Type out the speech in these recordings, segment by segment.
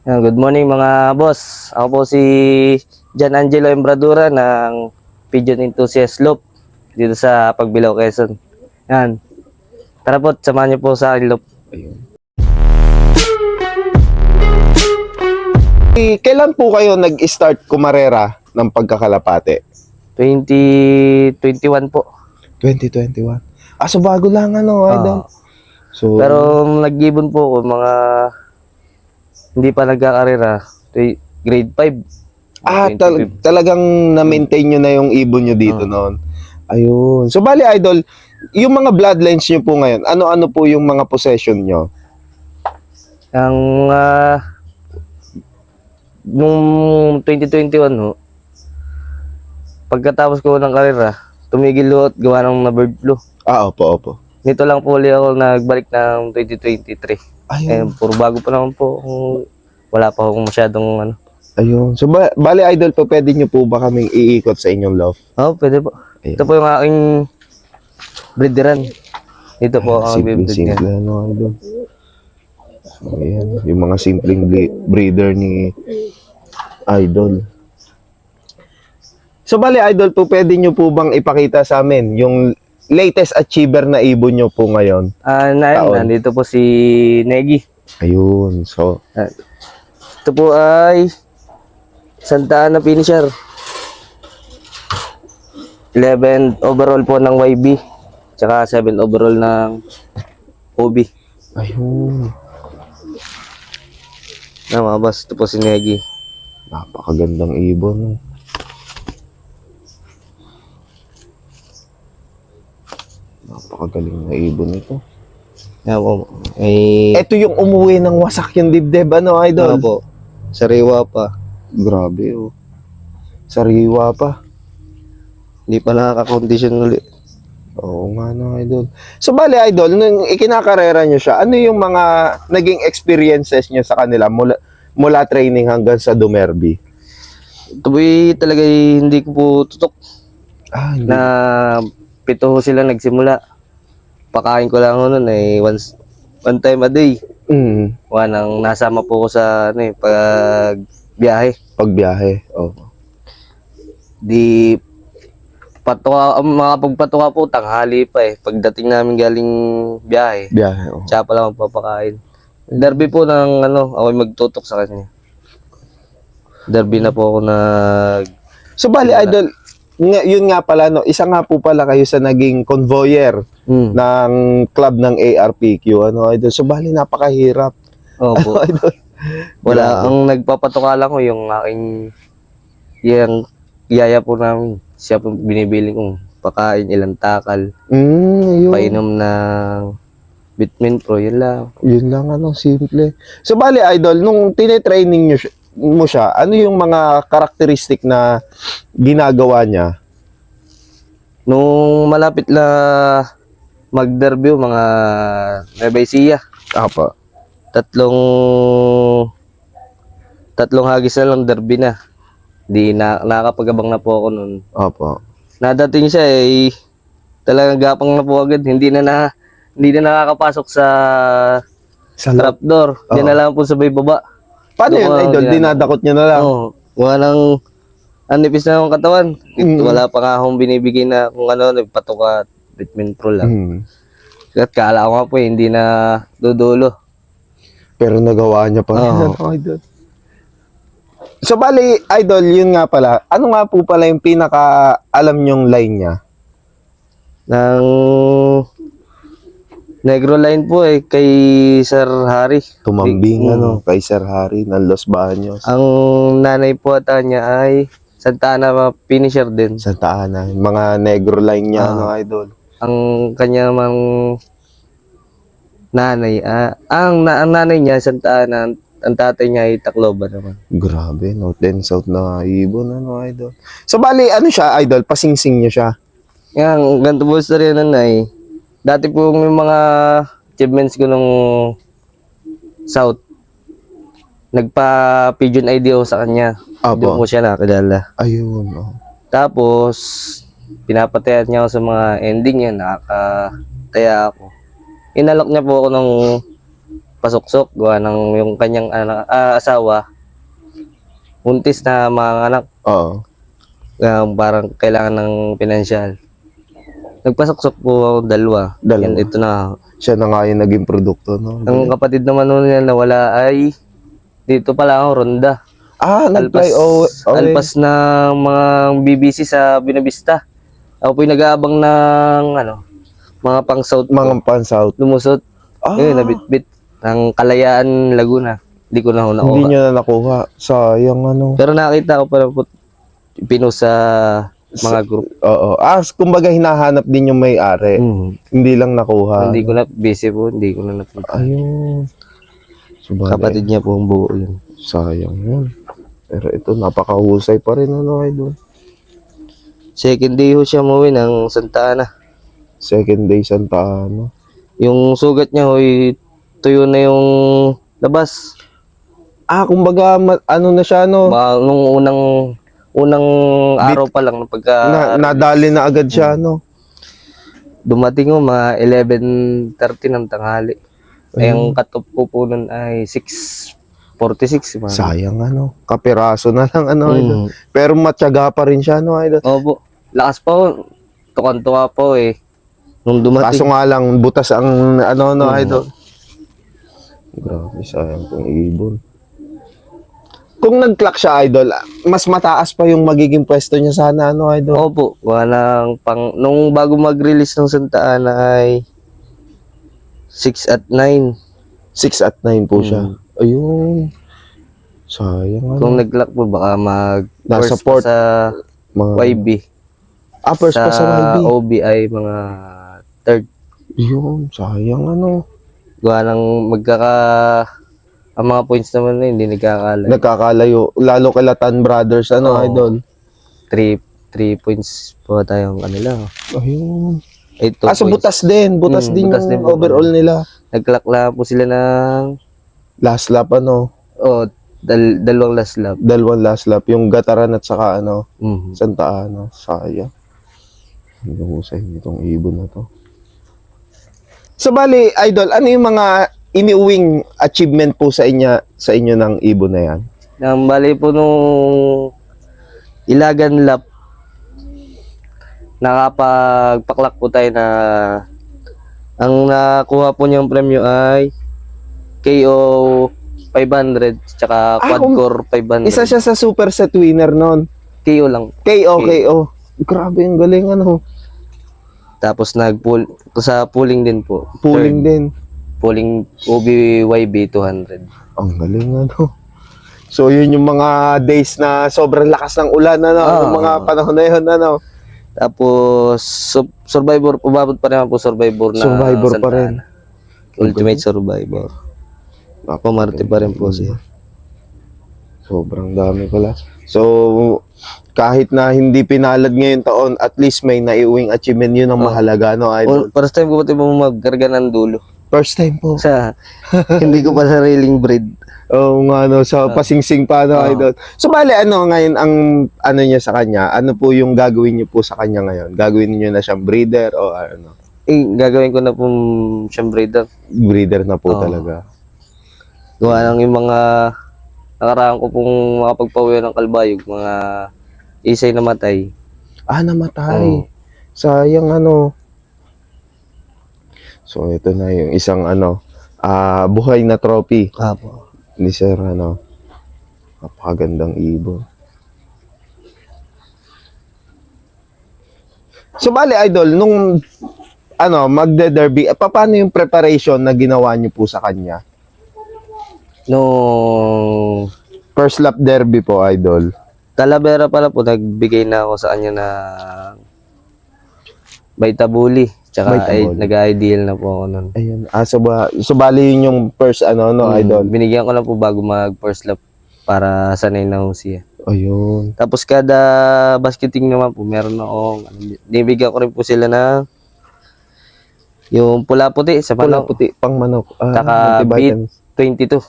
Good morning mga boss. Ako po si John Angelo Embradura ng Pigeon Enthusiast Loop dito sa Pagbilao, Quezon. Yan. Tara po, samahan niyo po sa akin loop. Ayun. Kailan po kayo nag-start kumarera ng pagkakalapate? 2021 po. 2021. So bago lang idol. So, Pero nag-ibon po ako mga hindi pa nagkakarera. Grade 5. 2015. talagang na-maintain nyo na yung ibon nyo dito noon. Ayun. So bali idol, yung mga bloodlines nyo po ngayon, ano-ano po yung mga possession nyo? Ang nung 2021 ho, pagkatapos ko ng karera, tumigil ho at gawa ng na-bird flu. Opo. Nito lang po ulit ako nagbalik ng 2023. Ayun. Puro bago pa naman po. Wala pa akong masyadong Ayun. So bali idol po, pwede nyo po ba kaming iikot sa inyong loft? pwede po. Ayun. Ito po yung aking breederan. Ito po ang bibig niya. Simple idol. So, ayan. Yung mga simpleng breeder ni idol. So bali idol po, pwede nyo po bang ipakita sa amin yung latest achiever na ibon nyo po ngayon? Nandito po si Negi. Ayun. So, Ito po ay Santa Ana finisher. 11 overall po ng YB. Tsaka 7 overall ng OB. ayun. Mga boss, ito po si Negi. Napakagandang ibon. Napakagaling na ibon ito. Yan po. Ito yung umuwi ng wasak yung dibdib, idol? Po. Sariwa pa. Grabe, Sariwa pa. Hindi pa nakaka-condition ulit. Oo nga, idol. So, bali, idol, nung ikinakarera nyo siya, ano yung mga naging experiences nyo sa kanila mula training hanggang sa Dumerby? Ito po talaga hindi ko po tutok. Hindi. Na 7 ho sila nagsimula. Pakain ko lang noon one time a day. Nang nasama po ko sa pag biyahe. Pagbiyahe. Di patuka, mga pagpatuka po tanghali pa pagdating namin galing biyahe. Biyahe, Siya pa lang magpapakain. Derby po ng ako magtutok sa kanya. Derby na po ako So, bali, idol, yun nga pala, isa nga po pala kayo sa naging convoyer ng club ng ARPQ, idol. So, bali, napakahirap. Opo. Idol. Wala, ang nagpapatuka lang ko yung yaya po namin. Siya po binibili kong pakain, ilang takal, Yun. painom ng Vitamin Pro, yun lang. Yun lang, simple. So, bali, idol, nung tine-training mo siya, ano yung mga karakteristik na ginagawa niya? Nung malapit na mag-debut, mga Nueva Ecija, Apa. tatlong hagis na lang derby na. Di nakakapagabang na po ako nun. Apa. Nadating siya talagang gapang na po agad. Hindi na nakakapasok sa trapdoor. Diyan na lang po sabay baba. Paano yun, idol? Dinadakot niya na lang? Walang anipis na akong katawan. Wala pa nga akong binibigay na kung nagpatuka, Vitamin Pro lang. At kala ko nga po hindi na dudulo. Pero nagawa niya pa. Idol. So, bali, idol, yun nga pala. Ano nga po pala yung pinaka-alam nyong line niya? Ng Negro line po kay Sir Harry. Tumambing, kay Sir Harry ng Los Baños. Ang nanay po ata niya ay Santa Ana finisher din. Santa Ana. Mga negro line niya, idol. Ang kanya mang nanay, ang nanay niya Santa Ana, ang tatay niya ay Tacloban naman. Grabe, North and South na ibon, idol. So, bali, siya, idol? Pasingsing niyo siya? Yan, ganito po story nanay. Dati po yung mga achievements ko nung South, nagpa-pigeon ID ako sa kanya. Doon ko siya nakakilala. Ayun, Tapos, pinapatayan niya ako sa mga ending niya, nakakataya ako. Inalok niya po ako ng nagpasuksok gawa ng yung kanyang asawa buntis na mga anak, Oo. parang kailangan ng pinansyal. Nagpasuksok po ako dalawa. Dalawa. Yan, ito na. Siya na nga yung naging produkto, no? Ang kapatid naman nun nila na wala ay dito pala ako, Ronda. Nag-fly away. Alpas ng mga BBC sa Binavista. Ako po'y nag-aabang ng mga pang South. Mga pan-south. Lumusot. Yun, nabitbit ng Kalayaan, Laguna. Hindi ko na nakuha. Hindi nyo na nakuha. Sayang, ano. Pero nakita ko pa po pinost sa mga group. Oo. Kumbaga hinahanap din yung may-ari. Hindi lang nakuha. Hindi ko na busy po, hindi ko na napunta. Ayun. Subali. Kapatid niya po ang buo yun. Sayang yun. Pero ito, napakahusay pa rin, ano, idol. Second day ho siya umuwi ng Santa Ana. Second day Santa Ana. Yung sugat niya hoy tuyo na yung labas. Kumbaga, ano na siya, no? Nung unang araw pa lang pagka Nadali na agad siya, no? dumating ho mga 11:30 ng tanghali. Ay ang cut-off ko po nun ay 6:46. Sayang, ano? Kapiraso na lang, ano, idol. Mm. Pero matyaga pa rin siya, no, idol? Opo. Lakas pa ho. Tukan-tuwa po eh. Nung dumating. Kaso nga lang, butas ang, ano, no, idol. Grabe, sayang kung ibon. Kung nag-clock siya, idol, mas mataas pa yung magiging pwesto niya sana, ano, idol? Opo. Walang nung bago mag-release ng Santa Ana ay 6 at 9. 6 at 9 po siya. Ayun. Sayang, ano. Kung nag-lock po, baka Nasa first pa port. sa Mga, YB. first pa sa YB. OB ay mga third. Yun, sayang, ano. Gawa ng ang mga points naman na hindi nagkakalayo. Nagkakalayo. Lalo kay Latan Brothers, ano, Oo. idol. 3 points po tayong kanila. Ayun. Ay, 2 So points. butas din. Butas din butas yung din po. overall nila. Nag-clock lang po sila ng Last lap, ano. dalawang last lap. Dalawang last lap. Yung Gataran at saka, ano, Mhm. Santa Ana. Sayang. Ang husay nitong ibon na to. So, bali, idol, ano yung mga iniuwing achievement po sa inyo ng ibon na yan? Nang bali po nung Ilagan lap, nakapagpaklak po tayo na ang nakuha po niyang premyo ay KO 500 tsaka Quadcore 500. Isa siya sa super set winner nun. KO lang. KO. Grabe, yung galing, ano. Tapos nag-pull sa pooling din po. Pulling din. Pooling OBYB 200. Ang galing, ano. So, yun yung mga days na sobrang lakas ng ulan, ano. Yung mga panahon na yun, ano. Tapos Survivor, umabot pa rin po Survivor na Survivor pa Santa rin. Ana. Ultimate Survivor. Pumarte pa rin po siya. Sobrang dami pala. So, kahit na hindi pinalad ngayon taon, at least may naiuwing achievement, yun ang mahalaga, no, idol? First time ko pati po magkarga ng dulo. First time po. Sa hindi ko pa sariling breed. Oo nga, no, sa pasingsing pa, no, idol? So, bali, ano, ngayon, ang, ano niya sa kanya, ano po yung gagawin niyo po sa kanya ngayon? Gagawin niyo na siyang breeder o ano? Gagawin ko na po siyang breeder. Breeder na po Oo. talaga. Gawa lang yung mga nakaraan ko pong makapagpawi ng kalbayog, mga isay namatay. Namatay. Oo. Sayang, ano. So, ito na yung isang, ano, buhay na trophy Apo. ni Sir, ano. Napakagandang ibon. So, bali, idol, nung, ano, magde-derby, paano yung preparation na ginawa niyo po sa kanya? Nung First lap derby po, idol. Talavera pala po, nagbigay na ako sa kanya na Baitabuli. Tsaka Baitabuli. nag-ideal na po ako nun. Ayun. So, bali yun yung first, ano, no, idol? Binigyan ko na po bago mag first lap para sanay na ho siya. Ayun. Tapos kada basketing naman po, meron akong, nibigyan ko rin po sila na yung pula-puti sa Pula manok. puti, pang manok. Saka multivitamins. 22.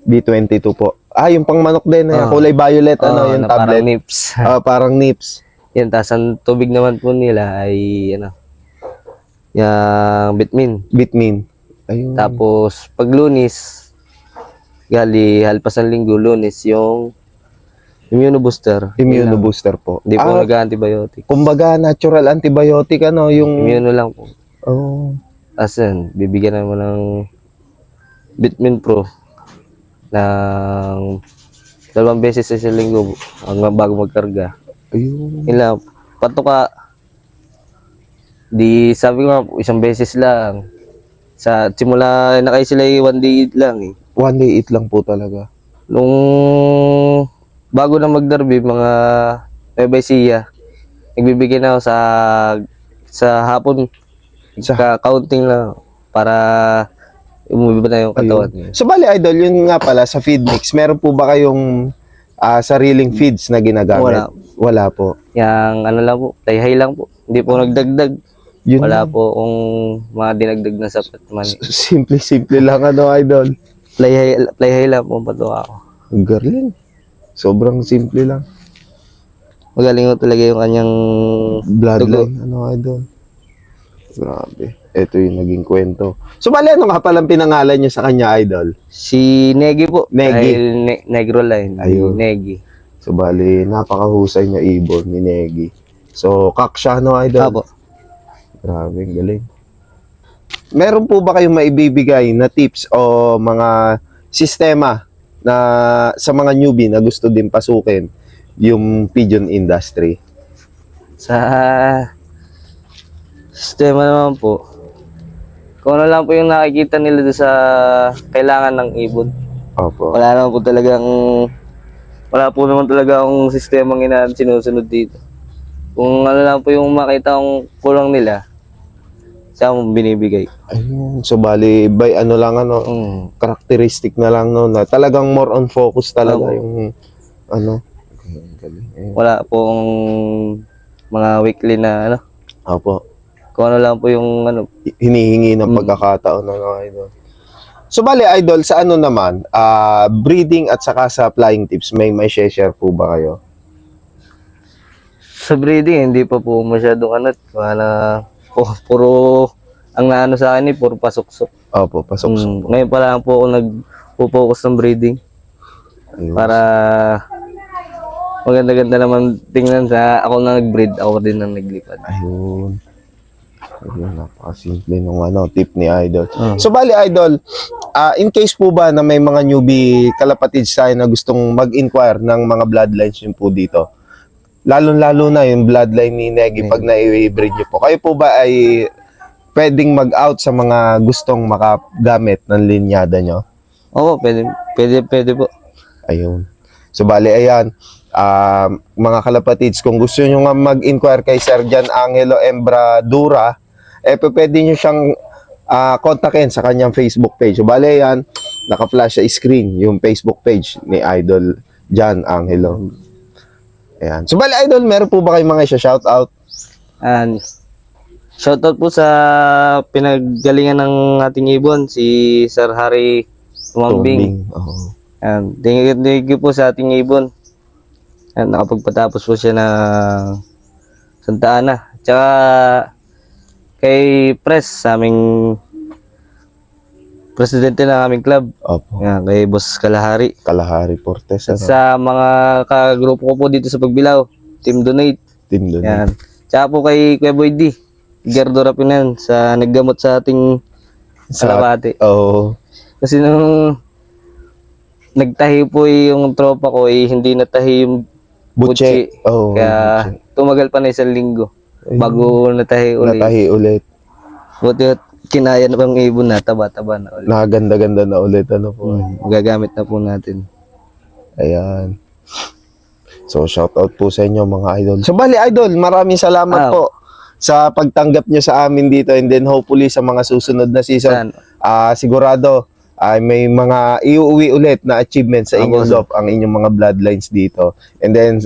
B22 po. Yung pang manok din, kulay violet, ano, yung na parang tablet. nips. Parang nips. Yan, tas ang tubig naman po nila ay, yung Bitmin. Bitmin. Ayun. Tapos, pag Lunis, gali halpas ng linggo, Lunes yung immunobooster. Immunobooster po. Hindi po nag-antibiotic. Kumbaga, natural antibiotic, ano, yung... Immuno lang po. Oh. As in, bibigyan naman ng Vitamin Pro ng 2 beses sa isang linggo hanggang bago magkarga. Ayun. Yun lang, patuka. Di sabi ko, 1 beses lang. Sa simula na kayo sila 1 day lang eh. 1 day eat lang po talaga. Nung bago na magderby, mga Nueva nagbibigay na ako sa hapon. Counting lang para umuwi na yung katawan. So, bali, Idol, yun nga pala, sa feed mix, meron po ba kayong sariling feeds na ginagamit? Wala po. Yang ano lang po, tayhay lang po. Hindi po nagdagdag. Yun Wala lang. po kung mga dinagdag na sapat man. Simple lang, ano, Idol. Playhay lang po patuwa ako. Galing. Sobrang simple lang. Magaling ko talaga yung kanyang Bloodline, ano, Idol. Grabe. Ito yung naging kwento. So, bali, ano nga palang pinangalan niyo sa kanya, Idol? Si Negi po. Negi. Negro line. Ayun. Negi. So, bali, napakahusay niya ibon ni Negi. So, kak siya, no, Idol? Apo. Grabe, galing. Meron po ba kayong maibibigay na tips o mga sistema na sa mga newbie na gusto din pasukin yung pigeon industry? Sa sistema naman po, kung ano lang po yung nakikita nila doon sa kailangan ng ibon. Opo. Wala po naman talaga akong sistemang sinusunod dito. Kung ano lang po yung makita kong kulang nila, siya mo binibigay. Ayun. So, bali, by ano lang, ano, characteristic na lang, no, na talagang more on focus talaga Opo. yung, ano. Galing. Ayun. Wala po akong mga weekly na ano. Opo. Kung ano lang po yung ano. Hinihingi ng pagkakataon ng mga idol. So, bali, Idol, sa ano naman, breeding at saka sa flying tips, may share po ba kayo? Sa breeding, hindi pa po masyadong ano. Puro, ang naano sa akin puro pasok-sok. Opo, pasok-sok. Ngayon pa lang po ako nagpo-focus ng breeding. Ayun. Para maganda-ganda naman tingnan sa ako na nag-breed, ako din ang naglipad. Ayun. Ayun, napakasimple nung ano, tip ni Idol. So, bali, Idol, in case po ba na may mga newbie kalapatids tayo na gustong mag-inquire ng mga bloodlines yun po dito, lalo-lalo na yung bloodline ni Negi pag na-breed nyo po, kayo po ba ay pwedeng mag-out sa mga gustong makagamit ng linyada nyo? Oo, pwede po. Ayun. So, bali, ayan, mga kalapatids, kung gusto nyo nga mag-inquire kay Sir Jan Angelo Embradura, pwede nyo siyang kontakin sa kanyang Facebook page. So, bali, ayan, naka-flash sa screen yung Facebook page ni Idol Jan Angelo. Ayan. So, bali, Idol, meron po ba kayong mga shoutout? And shoutout po sa pinaggalingan ng ating ibon, si Sir Harry Tumambing. Oo. And thank you po sa ating ibon. And nakapagpatapos po siya ng Santa Ana. Tsaka kay Pres, sa aming presidente ng aming club. Opo. Yan, kay Boss Kalahari. Kalahari Portes. At sa mga kagrupo ko po dito sa Pagbilao, Team Donate. Team doon. Yan. Tsaka po kay Kuya Boy D. Gerdo Rapinan sa naggamot sa ating kalapate. Oo. Kasi nung nagtahi po yung tropa ko, hindi natahi yung Butche. Oo. Kaya tumagal pa na 1 linggo bago natahi ulit. Natahi ulit. Buti kinaya na pang ibon na, taba-taba na ulit. Nakaganda-ganda na ulit. Ano po. Magagamit na po natin. Ayan. So, shoutout po sa inyo mga idol. So, bali idol, maraming salamat po sa pagtanggap nyo sa amin dito, and then hopefully sa mga susunod na season, sigurado ay may mga iuwi ulit na achievement sa inyong loob ang inyong mga bloodlines dito. And then,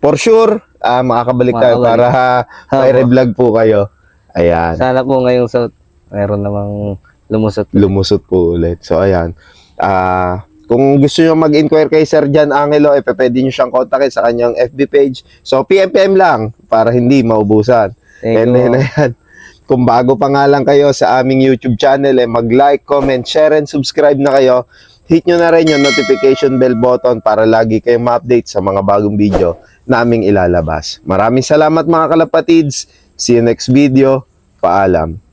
for sure, makakabalik tayo para may revlog po kayo. Ayan. Sana po ngayong South, mayroon namang lumusot. Lumusot po ulit. So, ayan. Kung gusto nyo mag-inquire kay Sir Jan Angelo, pwede nyo siyang kontakin sa kanyang FB page. So, PM lang para hindi maubusan. And then, ayan. Kung bago pa nga lang kayo sa aming YouTube channel, mag-like, comment, share, and subscribe na kayo. hit nyo na rin yung notification bell button para lagi kayong ma-update sa mga bagong video naming ilalabas. Maraming salamat mga kalapatids. See you next video. Paalam.